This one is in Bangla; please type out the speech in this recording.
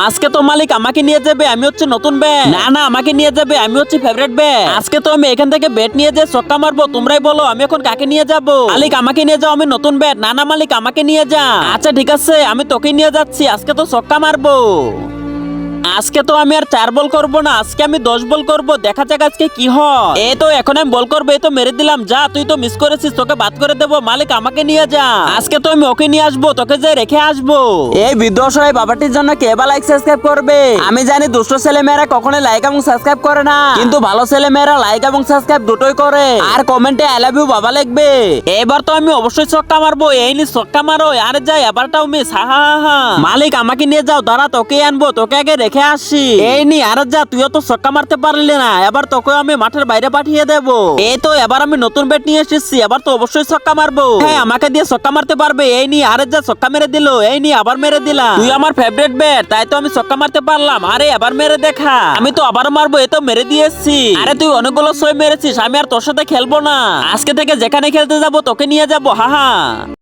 আজকে তো মালিক আমাকে নিয়ে যাবে, আমি হচ্ছে নতুন ব্যাট। না না, আমাকে নিয়ে যাবে, আমি হচ্ছে ফেভারিট ব্যাট। আজকে তো আমি এখান থেকে ব্যাট নিয়ে যে ছক্কা মারবো, তোমরাই বলো আমি এখন কাকে নিয়ে যাবো। মালিক আমাকে নিয়ে যাও, আমি নতুন ব্যাট। না না মালিক, আমাকে নিয়ে যা। আচ্ছা ঠিক আছে, আমি তোকে নিয়ে যাচ্ছি, আজকে তো ছক্কা মারবো। আজকে তো আমি আর 4 বল করব না, আজকে আমি 10 বল করব, দেখা যাক আজকে কি হয়। এই তো এখন আমি বল করবো, এই তো মেরে দিলাম। যা, তুই তো মিস করেছিস, তোকে বাদ করে দেবো। মালিক আমাকে নিয়ে যা, আজকে তো আমি ওকে নিয়ে আসবো, তোকে যে রেখে আসবো। এই বৃদ্ধ অসহায় বাবাটির জন্য কে বা লাইক সাবস্ক্রাইব করবে? আমি জানি দুষ্ট ছেলে মেয়েরা কখনোই লাইক এবং সাবস্ক্রাইব করে না, কিন্তু ভালো ছেলে মেয়েরা লাইক এবং সাবস্ক্রাইব দুটোই করে। আর কমেন্টে আই লাভ ইউ বাবা লিখবে। এবার তো আমি অবশ্যই ছক্কা মারবো। এই নি ছক্কা মারো। আরে যাই, এবারটাও মিস। হা হা হা। মালিক আমাকে নিয়ে যাও, দাঁড়া তোকে আনবো, তোকে আগে রেখে আসি। এই নি, আরে যা, তুইও তো ছক্কা মারতে পারলি না, এবার তোকে আমি মাঠের বাইরে পাঠিয়ে দেবো। এই তো এবার আমি নতুন ব্যাট নিয়ে এসেছি, এবার তো অবশ্যই ছক্কা মারবো। হ্যাঁ, আমাকে দিয়ে ছক্কা মারতে পারবে। এই নি, আরে যা, ছক্কা মেরে দিল। এই নি, আবার মেরে দিলাম। তুই আমার ফেভারিট ব্যাট, তাই তো আমি ছক্কা মারতে পারলাম। আরে এবার মেরে দেখা, আমি তো আবার মারবো। এই তো মেরে দিয়েছি। আরে তুই অনেকগুলো ছয় মেরেছিস, আমি আর তোর সাথে খেলবো না। আজকে থেকে যেখানে খেলতে যাবো তোকে নিয়ে যাবো। হা হা।